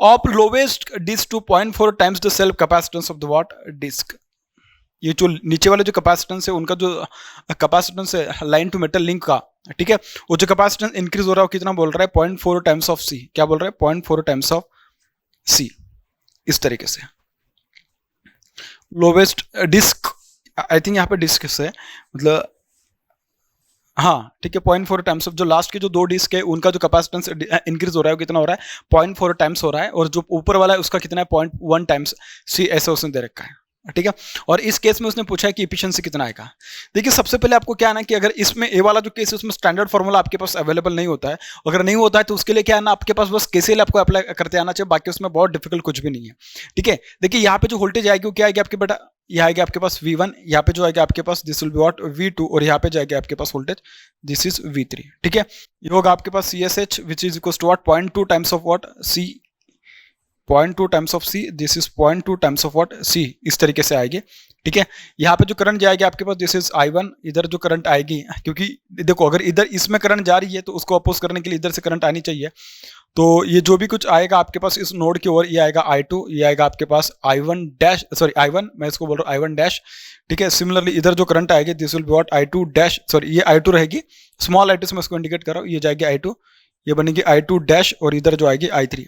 [SPEAKER 1] of lowest disc to 0.4 times the self capacitance of the what disc. ये जो नीचे वाले जो कैपेसिटेंस है उनका जो कैपेसिटेंस है लाइन टू मेटल लिंक का, ठीक है, वो जो कैपेसिटेंस इंक्रीज हो रहा है वो कितना बोल रहा है, 0.4 टाइम्स ऑफ सी. क्या बोल रहा है, 0.4 टाइम्स ऑफ सी. इस तरीके से लोवेस्ट डिस्क, आई थिंक यहाँ पे डिस्क से मतलब हाँ ठीक है, 0.4 टाइम्स ऑफ जो लास्ट के जो दो डिस्क है उनका जो कैपेसिटेंस इंक्रीज हो रहा है वो कितना हो रहा है, 0.4 टाइम्स हो रहा है, और जो ऊपर वाला है उसका कितना है, 0.1 टाइम्स सी, ऐसे उसने दे रखा है, ठीक है. और इस केस में उसने पूछा है कि एफिशिएंसी कितना आएगा. देखिए सबसे पहले आपको क्या आना कि अगर इसमें ए वाला जो केस है उसमें स्टैंडर्ड फार्मूला आपके पास अवेलेबल नहीं होता है, अगर नहीं होता है तो उसके लिए क्या आना, आपके पास बस केसीएल आपको अप्लाई करते आना चाहिए, बाकी उसमें बहुत डिफिकल्ट कुछ भी नहीं है, ठीक है. देखिए यहाँ पे जो वोल्टेज आएगी वो क्या आएगी आपके बेटा, यह आएगा आपके पास V1, यहाँ पे जो आएगा आपके पास this will be what V2, और यहाँ पे जाएगा आपके पास वोल्टेज दिस इज V3, ठीक है. ये होगा आपके पास CSH which is equal to what 0.2 times of what C, 0.2 times of C, this is 0.2 times of what C, इस तरीके से आएगी, ठीक है. यहाँ पे जो करंट जाएगी आपके पास दिस इज I1, इधर जो करंट आएगी, क्योंकि देखो अगर इधर इसमें करंट जा रही है तो उसको अपोज करने के लिए इधर से करंट आनी चाहिए, तो ये जो भी कुछ आएगा आपके पास इस नोड की ओर, ये आएगा I2, ये आएगा आपके पास I1 डैश, सॉरी I1, मैं इसको बोल रहा हूँ I1 डैश, ठीक है. सिमिलरली इधर जो करंट आएगी this will be what I2 dash, sorry ये I2 रहेगी, स्मॉल I2 से मैं इसको इंडिकेट कर रहा हूँ, ये जाएगी I2, ये बनेगी I2 डैश, और इधर जो आएगी I3,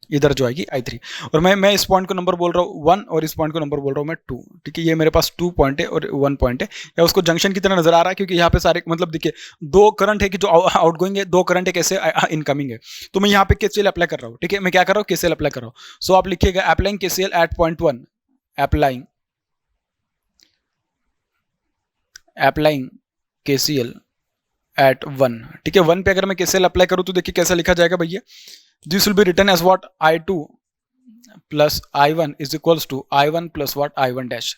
[SPEAKER 1] इधर जो आएगी I3. और मैं इस पॉइंट को नंबर बोल रहा हूँ 1, और इस पॉइंट को नंबर बोल रहा हूँ मैं 2, ठीक है. ये मेरे पास 2 पॉइंट है और 1 पॉइंट है, या उसको जंक्शन की तरह नजर आ रहा है, क्योंकि यहाँ पे सारे मतलब देखिए दो करंट है कि जो आउटगोइंग है, दो करंट है कैसे इनकमिंग है, तो मैं यहाँ पे केसीएल अप्लाई कर रहा हूँ, ठीक है. मैं क्या कर रहा हूँ, केसीएल अप्लाई कर रहा हूँ. सो आप लिखिएगा applying KCL at point 1, applying KCL at 1, ठीक है. 1 पे अगर मैं केसीएल अप्लाई करूँ तो देखिए कैसा लिखा जाएगा भैया, this will be written as what I2 plus I1 is equals to I1 plus what I1 dash.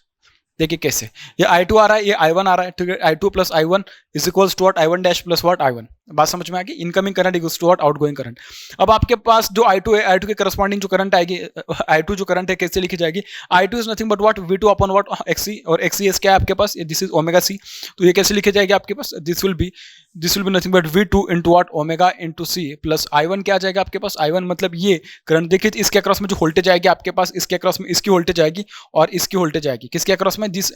[SPEAKER 1] देखिए कैसे ये I2 आ रहा है, ये I1 आ रहा है, ठीक है. I2 plus I1 is equals to what I1 dash plus what I1. बात समझ में आ गई, incoming current equals to what outgoing current. अब आपके पास जो I2 है, I2 के करस्पॉन्डिंग जो करंट आएगी, I2 जो करंट है कैसे लिखी जाएगी, I2 is nothing but what V2 upon what XC, और XC क्या है आपके पास, दिस इज ओमेगा C, तो ये कैसे लिखी जाएगी आपके पास, this will be nothing but V2 into what omega into C plus I1 क्या आ जाएगा आपके पास, I1 मतलब ये करंट, देखिए इसके अक्रॉस में जो वोल्टेज आएगी आपके पास, इसके अक्रॉस में इसकी वोल्टेज आएगी और इसकी वोल्टेज आएगी, किसके अक्रॉस में, दिस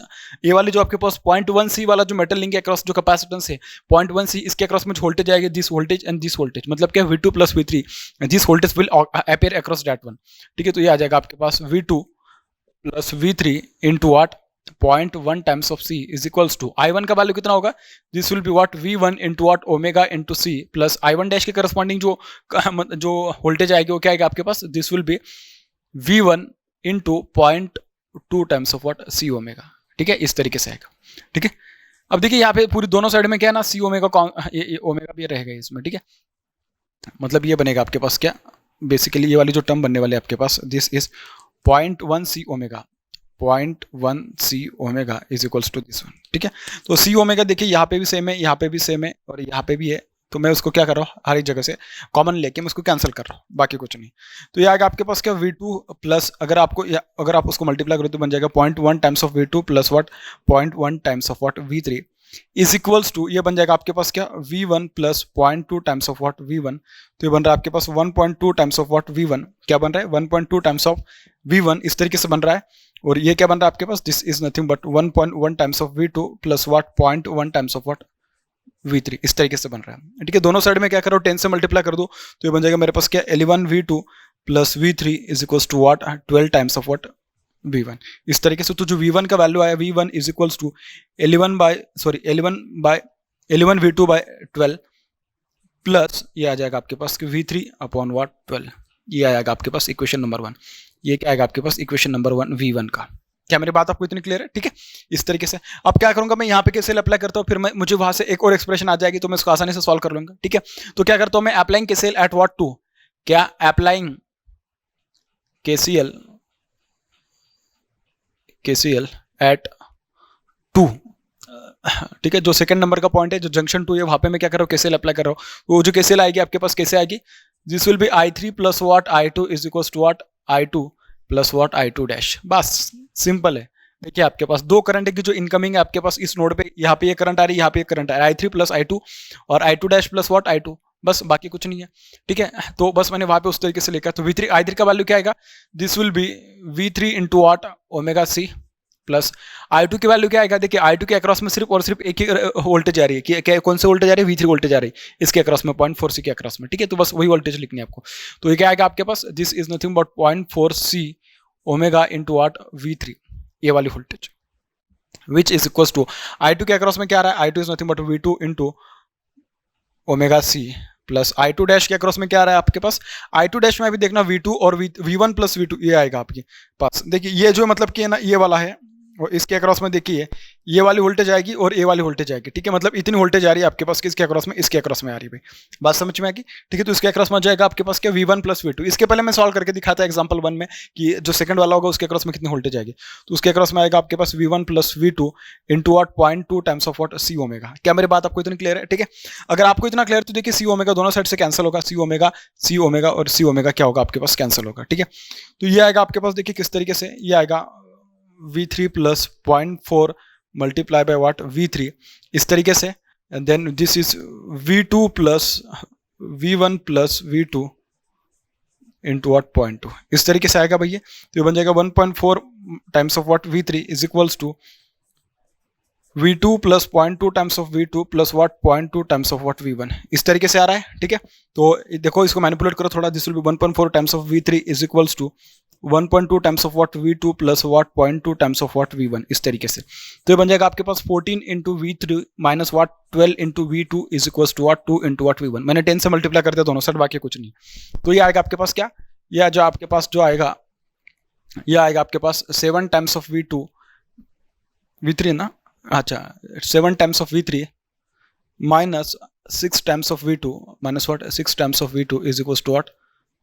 [SPEAKER 1] ये वाले जो आपके पास 0.1 C वाला जो मेटल लिंक के अक्रॉस जो कैपेसिटेंस है 0.1 C, इसके अक्रॉस में वोल्टेज आएगी this voltage and this voltage, मतलब क्या V2 plus V3, this voltage will appear across that one, ठीक है. तो ये आ जाएगा आपके पास V2 plus V3 into what 0.1 times of C is equals to I1 का वैल्यू कितना होगा, this will be what V1 into what omega into C plus I1 dash के करस्पॉन्डिंग जो वोल्टेज आएगी वो क्या आएगा आपके पास, this will be V1 into 0.2 times of what C omega, ठीक है. इस तरीके से आएगा, ठीक है. अब देखिए यहाँ पे पूरी दोनों साइड में क्या है ना, C ओमेगा ओमेगा भी रहेगा इसमें, ठीक है. मतलब ये बनेगा आपके पास क्या, बेसिकली ये वाली जो टर्म बनने वाली है आपके पास, this is 0.1 C omega, 0.1 C omega is equals to this one, ठीक है. तो C ओमेगा देखिए यहाँ पे भी सेम है, यहाँ पे भी सेम है, और यहाँ पे भी है, तो मैं उसको क्या कर रहा हूँ, हर एक जगह से कॉमन लेके मैं उसको कैंसिल कर रहा हूँ, बाकी कुछ नहीं. तो ये आएगा आपके पास क्या V2 प्लस, अगर आप उसको मल्टीप्लाई करो तो बन जाएगा 0.1 times of V2 plus what 0.1 times of what V3 is equals to, ये बन जाएगा आपके पास क्या V1 plus 0.2 times of what V1, तो ये बन रहा है आपके पास 1.2 टाइम्स ऑफ व्हाट V1, क्या बन रहा है 1.2 टाइम्स ऑफ V1, इस तरीके से बन रहा है. और ये क्या बन रहा है आपके पास, this is nothing but 1.1 times of V2 plus what 0.1 times of what V3, इस तरीके से बन रहा है, ठीक है. दोनों साइड में क्या करो 10 से मल्टीप्लाई कर दो, तो ये बन जाएगा मेरे पास क्या 11 V2 plus V3 is equals to what 12 times of what V1, इस तरीके से. तो जो V1 का वैल्यू आया V1 is equals to 11 V2 by 12 plus ये आ जाएगा आपके पास V3 अपॉन व्हाट 12, ये आएगा आपके पास इक्वेशन नंबर 1, ये क्या आएगा आपके पास इक्वेशन नंबर 1 V1 का. क्या मेरी बात आपको इतनी क्लियर है, ठीक है. इस तरीके से अब क्या करूंगा मैं यहाँ पे केसीएल अप्लाई करता हूँ, फिर मुझे वहां से एक और एक्सप्रेशन आ जाएगी तो मैं इसको आसानी से सॉल्व कर लूंगा, ठीक है. तो क्या करता हूँ मैं, अप्लाइंग केसीएल एट व्हाट 2, क्या अप्लाइंग केसीएल एट 2, ठीक है, जो सेकंड नंबर का पॉइंट है, जो जंक्शन 2 है वहां पे मैं क्या कर रहा हूँ, केसीएल अप्लाई कर रहा हूँ। वो जो केसीएल आएगी आपके पास कैसे आएगी, this will be I3 plus what I2 is equal to what I2 plus what I2 dash. बस सिंपल है। देखिए आपके पास दो करंट है कि जो इनकमिंग है आपके पास इस नोड पे, यहाँ पे ये करंट आ रही है, यहाँ पे ये करंट आ रहा है, I3 प्लस I2 और I2 dash plus what I2, बस बाकी कुछ नहीं है। ठीक है, तो बस मैंने वहां पे उस तरीके से लिखा। तो V3 I3 का वैल्यू क्या आएगा, this will B V3 into what omega C plus I2 की वैल्यू क्या आएगा, देखिए I2 के अक्रॉस में सिर्फ और सिर्फ एक ही वोल्टेज आ रही है, क्या कौन से वोल्टेज आ रही है, V3 वोल्टेज आ रही है इसके अक्रॉस में 0.4 C के अक्रॉस में। ठीक है, तो बस वही वोल्टेज लिखनी है आपको। तो ये क्या आएगा आपके पास, this is nothing but 0.4 C omega into what V3, ये वाली voltage which is equal to I2 के अक्रॉस में क्या आ रहा है, I2 is nothing but V2 into omega C plus I2 dash के अक्रॉस में क्या आ रहा है आपके पास, I2 डैश में अभी देखना V2 और V1 प्लस V2 ये आएगा आपके पास। देखिए ये जो मतलब कि ना ये वाला है, और इसके अक्रॉस में देखिए ये वाली वोल्टेज आएगी और ये वाली वोल्टेज आएगी। ठीक है, मतलब इतनी वोल्टेज आ रही है आपके पास किसके अक्रॉस में, इसके अक्रॉस में आ रही है भाई, बात समझ में आएगी। ठीक है, तो इसके अक्रॉस में जाएगा आपके पास क्या, V1 प्लस V2। इसके पहले मैं सॉल्व करके दिखाता एग्जांपल 1 में कि जो सेकंड वाला होगा उसके अक्रॉस में कितनी वोल्टेज आएगी। तो उसके अक्रॉस में आएगा आपके पास V1 plus V2 into what 0.2 times of what C omega. क्या मेरी बात आपको इतनी क्लियर है। ठीक है, अगर आपको इतना क्लियर तो देखिए C ओमेगा दोनों साइड से कैंसिल होगा, C ओमेगा और C ओमेगा क्या होगा आपके पास, कैंसिल होगा। ठीक है, तो ये आएगा आपके पास, देखिए किस तरीके से ये आएगा V3 plus 0.4 multiply by what V3 इस तरीके से, and then this is V2 plus V1 plus V2 into what 0.2 इस तरीके से आएगा भैया। तो ये बन जाएगा 1.4 times of what V3 is equals to V2 plus 0.2 times of V2 plus what 0.2 times of what V1 इस तरीके से आ रहा है। ठीक है, तो देखो इसको मैनिपुलेट करो थोड़ा, this will be 1.4 times of V3 is equals to 1.2 times of what V2 plus what 0.2 times of what V1 इस तरीके से। तो ये बन जाएगा आपके पास 14 into V3 minus what 12 into V2 is equals to what 2 into what V1। मैंने 10 से मल्टीप्लाई कर दिया दोनों साइड, बाकी कुछ नहीं। तो ये आएगा आपके पास क्या, यह जो आपके पास जो आएगा यह आएगा आपके पास 7 टाइम्स ऑफ V3 ना, अच्छा 7 times of V3 minus 6 times of V2 minus what 6 times of V2 is equals to what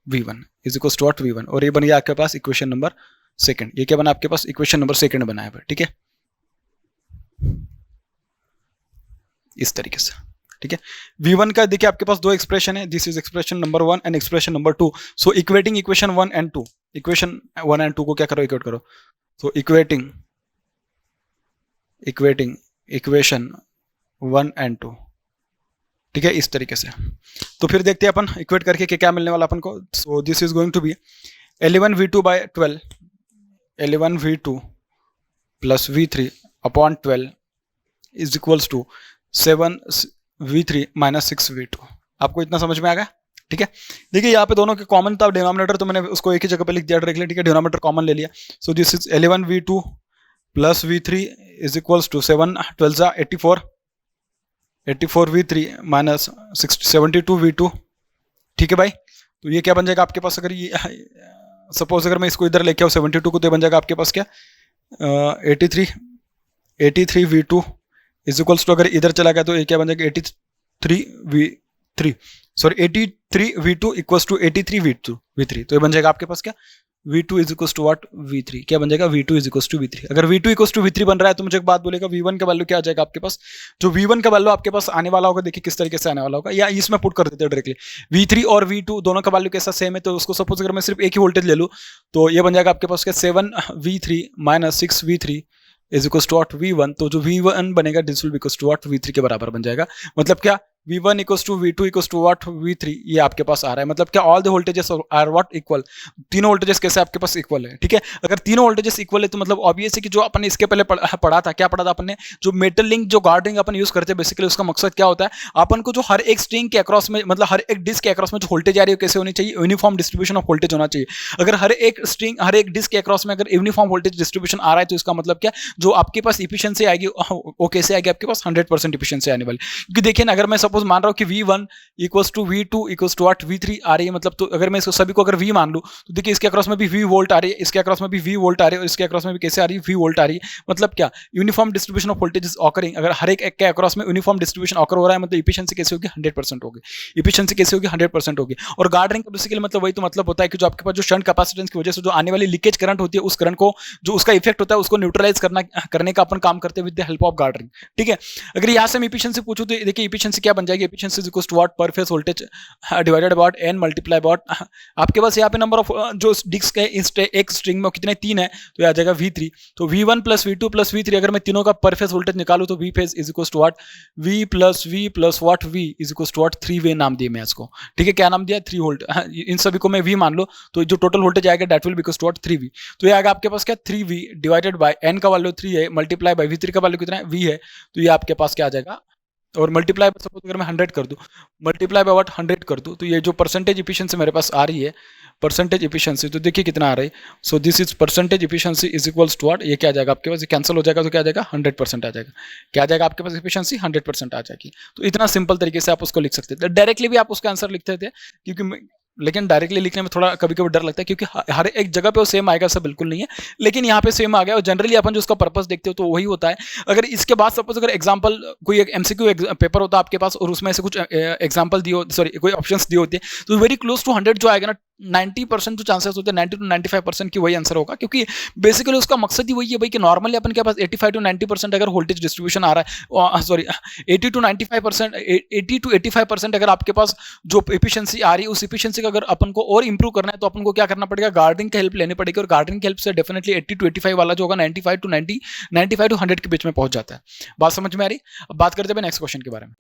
[SPEAKER 1] V1 is equals to what V1। और ये बन गया आपके पास इक्वेशन नंबर सेकंड। ये क्या बना आपके पास, इक्वेशन नंबर सेकंड बना है। ठीक है, इस तरीके से। ठीक है, V1 का देखिए आपके पास दो एक्सप्रेशन है, this is expression number 1 and expression number 2। So equating equation 1 and 2, equation 1 and 2 को क्या करो, इक्वेट करो। सो इक्वेटिंग इक्वेशन 1 एंड 2। ठीक है, इस तरीके से। तो फिर देखते हैं अपन इक्वेट करके क्या मिलने वाला अपन को। So this is going to be 11 V2 by 12, 11 V2 plus V3 upon 12 is equals to 7 V3 minus 6 V2। आपको इतना समझ में आ गया। ठीक है, देखिए यहाँ पे दोनों के कॉमन था डिनोमिनेटर, तो मैंने उसको एक ही जगह पे लिख दिया डायरेक्टली। ठीक है, डिनोमिनेटर कॉमन ले लिया। So this is 11 V2 plus V3 is equals to 7 12 जा 84 V3 माइनस 72 V2। ठीक है भाई, तो ये क्या बन जाएगा आपके पास, अगर ये सपोज अगर मैं इसको इधर लेके आऊँ 72 को, तो बन जाएगा आपके पास क्या 83 V2 इज इक्वल्स टू, अगर इधर चला गया तो ये क्या बन जाएगा 83 V2 इक्वल्स टू 83 V3। तो ये बन जाएगा आपके पास क्या V2 is equals to what V3, क्या बन जाएगा V2 is equals to V3। अगर V2 इक्वल्स टू V3 बन रहा है तो मुझे एक बात बोलेगा V1 का वैल्यू क्या आ जाएगा आपके पास। जो V1 का वैल्यू आपके पास आने वाला होगा, देखिए किस तरीके से आने वाला होगा, या इसमें पुट कर देते हैं डायरेक्टली। V3 और V2 दोनों का वैल्यू कैसा सेम है, तो उसको सपोज अगर मैं सिर्फ एक ही वोल्टेज ले लूँ तो ये बन जाएगा आपके पास क्या 7 V3 minus 6 V3 is equals to what V1। तो जो V1 बनेगा this will be equals to what V3 के बराबर बन जाएगा। मतलब क्या V1 equals to V2 equals to what V3, ये आपके पास आ रहा है। मतलब क्या all the voltages are what equal, तीनों वोल्टेजेस कैसे आपके पास इक्वल है। ठीक है, अगर तीनों वोल्टेजेस इक्वल है तो मतलब ऑब्वियस है कि जो अपन इसके पहले पढ़ा था, क्या पढ़ा था अपन ने, जो मेटल लिंक जो गार्ड रिंग अपन यूज करते हैं, बेसिकली उसका मकसद क्या होता है, अपन को जो हर एक स्ट्रिंग के अक्रॉस में, मतलब हर एक डिस्क के अक्रॉस में जो वोल्टेज आ रही है कैसे होनी चाहिए, यूनिफॉर्म डिस्ट्रीब्यूशन ऑफ वोल्टेज होना चाहिए। अगर हर एक स्ट्रिंग हर एक डिस्क के अक्रॉस में अगर यूनिफॉर्म वोल्टेज डिस्ट्रीब्यूशन आ रहा है तो इसका मतलब क्या, जो आपके पास इफिशिएंसी आएगी वो कैसे आएगी आपके पास 100% इफिशिएंसी आने वाली। क्योंकि देखिए ना, अगर मैं सपोज मान रहा हूँ कि V1 equals to V2 equals to what V3 आ रही है, मतलब तो अगर मैं इसको सभी को अगर V मान लूँ तो देखिए इसके अक्रॉस में भी V वोल्ट आ रही है, इसके अक्रॉस में भी V वोल्ट आ रही है और इसके अक्रॉस में भी कैसे आ रही है V वोल्ट आ रही है। मतलब क्या, uniform distribution of voltage is occurring. अगर हर एक के अक्रॉस में यूनिफॉर्म डिस्ट्रीब्यूशन ऑकर हो रहा है मतलब इफिशिएंसी कैसे होगी 100% होगी। इफिशिएंसी कैसे होगी 100% होगी। और गार्ड रिंग का बेसिकली मतलब वही तो मतलब होता है कि जो आपके पास जो शंट कैपेसिटेंस की वजह से जो आने वाली लीकेज करंट होती है उस करंट को जो उसका इफेक्ट होता है उसको न्यूट्रलाइज करने का अपन काम करते हैं with the help of guard ring. ठीक है, अगर यहाँ से हम इफिशिएंसी पूछूं तो देखिए इफिशिएंसी क्या बन जाएगी, efficiency is equal to what per phase voltage divided by n multiply by आपके पास यहाँ पे नंबर ऑफ जो डिस्क है एक स्ट्रिंग में कितने 3 है तो ये आ जाएगा V3। तो V1 plus V2 plus V3 अगर मैं तीनों का पर फेज वोल्टेज निकालूं तो V phase is equal to what V plus what V is equal to what 3 वे नाम दिए मैं इसको। ठीक है, क्या नाम दिया 3 वोल्ट, इन सभी को मैं V मान लो तो जो टोटल वोल्टेज आएगा that will be equal to what 3V। तो ये आएगा आपके पास क्या 3V डिवाइडेड बाय n का वैल्यू 3 है मल्टीप्लाई बाय V3 का वैल्यू कितना है V है। तो ये आपके पास क्या आ जाएगा, और मल्टीप्लाई बाय सपोज अगर मैं 100 कर दूं, मल्टीप्लाई बाय व्हाट 100 कर दूं तो ये जो परसेंटेज इफिशिएंसी मेरे पास आ रही है परसेंटेज इफिशिएंसी तो देखिए कितना आ रहा है। So this is percentage efficiency is equals to what, ये क्या आ जाएगा आपके पास, ये कैंसिल हो जाएगा तो क्या आ जाएगा 100% आ जाएगा। क्या आ जाएगा आपके पास इफिशिएंसी 100% आ जाएगी। तो इतना सिंपल तरीके से आप उसको लिख सकते थे। डायरेक्टली भी आप उसका आंसर लिखते थे क्योंकि लेकिन डायरेक्टली लिखने में थोड़ा कभी कभी डर लगता है क्योंकि हर एक जगह पे वो सेम आएगा ऐसा बिल्कुल नहीं है, लेकिन यहाँ पे सेम आ गया और जनरली अपन जो उसका पर्पस देखते हो तो वही होता है। अगर इसके बाद सपोज अगर एग्जांपल कोई एक MCQ पेपर होता है आपके पास और उसमें से कुछ एग्जांपल दिए सॉरी कोई ऑप्शंस दिए होते हैं तो वेरी क्लोज टू 100 जो आएगा ना 90% जो चांसेस होते हैं 90 to 95% की वही आंसर होगा क्योंकि बेसिकली उसका मकसद ही वही है भाई कि नॉर्मली अपन के पास 85 to 90% अगर वोल्टेज डिस्ट्रीब्यूशन आ रहा है सॉरी 80 to 95% 80 to 85% अगर आपके पास जो एफिशिएंसी आ रही है उस एफिशिएंसी का अगर अपन को और इंप्रूव करना है तो अपन को क्या करना पड़ेगा, गार्डनिंग की हेल्प लेनी पड़ेगी और गार्डनिंग की हेल्प से डेफिनेटली 80 to 85 वाला जो होगा 95 to 90 95 to 100 के बीच में पहुंच जाता है। बात समझ में आ रही। अब बात करते हैं नेक्स्ट क्वेश्चन के बारे में।